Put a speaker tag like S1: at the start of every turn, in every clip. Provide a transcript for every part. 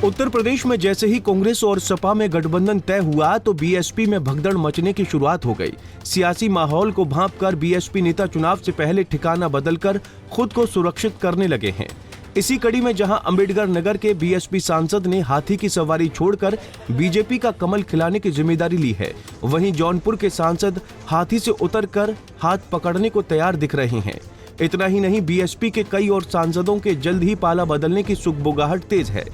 S1: उत्तर प्रदेश में जैसे ही कांग्रेस और सपा में गठबंधन तय हुआ तो बीएसपी में भगदड़ मचने की शुरुआत हो गई। सियासी माहौल को भांपकर बीएसपी नेता चुनाव से पहले ठिकाना बदलकर खुद को सुरक्षित करने लगे हैं। इसी कड़ी में जहां अंबेडकर नगर के बीएसपी सांसद ने हाथी की सवारी छोड़कर बीजेपी का कमल खिलाने की जिम्मेदारी ली है, वहीं जौनपुर के सांसद हाथी से उतरकर हाथ पकड़ने को तैयार दिख रहे हैं। इतना ही नहीं, बीएसपी के कई और सांसदों के जल्द ही पाला बदलने की सुगबुगाहट तेज है।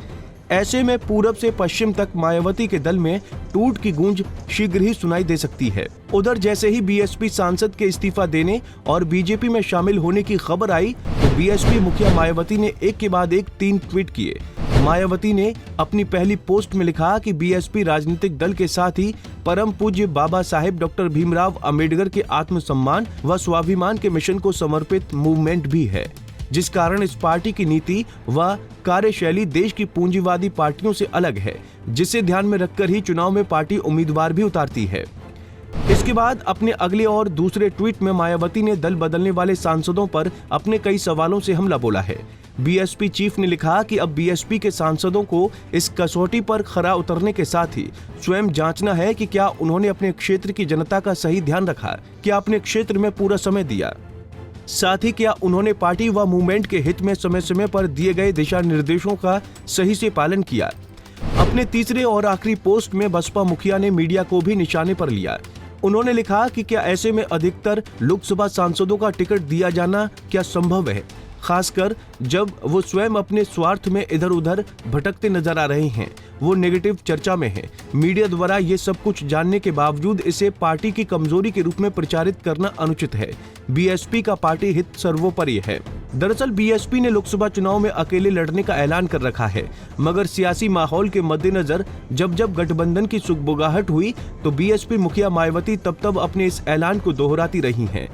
S1: ऐसे में पूरब से पश्चिम तक मायावती के दल में टूट की गूंज शीघ्र ही सुनाई दे सकती है। उधर जैसे ही बीएसपी सांसद के इस्तीफा देने और बीजेपी में शामिल होने की खबर आई तो बीएसपी मुखिया मायावती ने एक के बाद एक 3 ट्वीट किए। मायावती ने अपनी पहली पोस्ट में लिखा कि बीएसपी राजनीतिक दल के साथ ही परम पूज्य बाबा साहेब डॉक्टर भीमराव अंबेडकर के आत्मसम्मान व स्वाभिमान के मिशन को समर्पित मूवमेंट भी है, जिस कारण इस पार्टी की नीति व कार्यशैली देश की पूंजीवादी पार्टियों से अलग है, जिसे ध्यान में रखकर ही चुनाव में पार्टी उम्मीदवार भी उतारती है। इसके बाद अपने अगले और दूसरे ट्वीट में मायावती ने दल बदलने वाले सांसदों पर अपने कई सवालों से हमला बोला है। बीएसपी चीफ ने लिखा कि अब बीएसपी के सांसदों को इस कसौटी पर खरा उतरने के साथ ही स्वयं जांचना है कि क्या उन्होंने अपने क्षेत्र की जनता का सही ध्यान रखा, क्या अपने क्षेत्र में पूरा समय दिया, साथ ही क्या उन्होंने पार्टी व मूवमेंट के हित में समय समय पर दिए गए दिशा निर्देशों का सही से पालन किया। अपने तीसरे और आखिरी पोस्ट में बसपा मुखिया ने मीडिया को भी निशाने पर लिया। उन्होंने लिखा कि क्या ऐसे में अधिकतर लोकसभा सांसदों का टिकट दिया जाना क्या संभव है, खासकर जब वो स्वयं अपने स्वार्थ में इधर उधर भटकते नजर आ रहे हैं। वो नेगेटिव चर्चा में है। मीडिया द्वारा ये सब कुछ जानने के बावजूद इसे पार्टी की कमजोरी के रूप में प्रचारित करना अनुचित है। बीएसपी का पार्टी हित सर्वोपरि है। दरअसल बीएसपी ने लोकसभा चुनाव में अकेले लड़ने का ऐलान कर रखा है, मगर सियासी माहौल के मद्देनजर जब जब गठबंधन की सुगबुगाहट हुई तो बीएसपी मुखिया मायावती तब अपने इस ऐलान को दोहराती रही हैं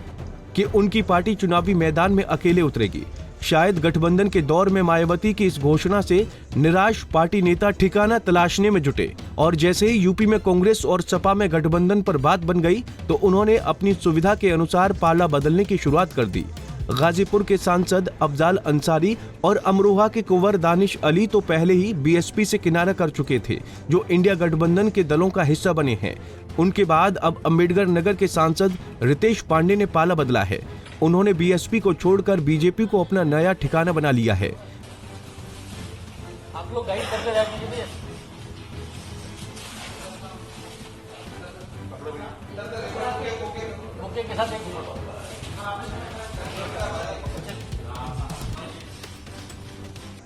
S1: कि उनकी पार्टी चुनावी मैदान में अकेले उतरेगी। शायद गठबंधन के दौर में मायावती की इस घोषणा से निराश पार्टी नेता ठिकाना तलाशने में जुटे और जैसे ही यूपी में कांग्रेस और सपा में गठबंधन पर बात बन गई तो उन्होंने अपनी सुविधा के अनुसार पाला बदलने की शुरुआत कर दी। गाजीपुर के सांसद अफजाल अंसारी और अमरोहा के कुंवर दानिश अली तो पहले ही बीएसपी से किनारा कर चुके थे, जो इंडिया गठबंधन के दलों का हिस्सा बने हैं। उनके बाद अब अंबेडकर नगर के सांसद रितेश पांडे ने पाला बदला है। उन्होंने बीएसपी को छोड़कर बीजेपी को अपना नया ठिकाना बना लिया है।
S2: आप लोग गाइड करते रह कीजिए। ओके के साथ एक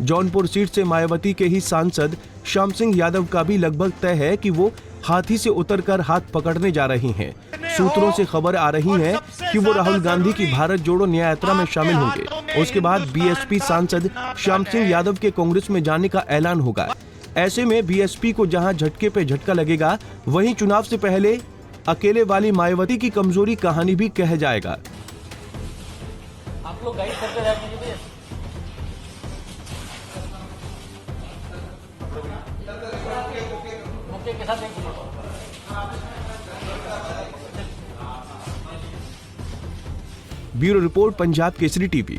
S1: जौनपुर सीट से मायावती के ही सांसद श्याम सिंह यादव का भी लगभग तय है कि वो हाथी से उतरकर हाथ पकड़ने जा रही हैं। सूत्रों से खबर आ रही है कि वो राहुल गांधी की भारत जोड़ो न्याय यात्रा में शामिल होंगे। उसके बाद बीएसपी सांसद श्याम सिंह यादव के कांग्रेस में जाने का ऐलान होगा। ऐसे में बीएसपी को जहां झटके पे झटका लगेगा, वहीं चुनाव से पहले अकेले वाली मायावती की कमजोरी कहानी भी कह जाएगा।
S2: आप लोग गाइड करते रह कीजिए। ओके के साथ एक
S1: bureau report, Punjab Kesari TV.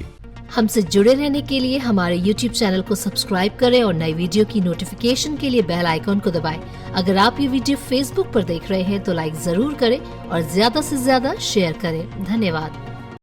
S3: हमसे जुड़े रहने के लिए हमारे YouTube चैनल को सब्सक्राइब करें और नई वीडियो की नोटिफिकेशन के लिए बेल आइकॉन को दबाएं। अगर आप ये वीडियो Facebook पर देख रहे हैं तो लाइक जरूर करें और ज्यादा से ज्यादा शेयर करें। धन्यवाद।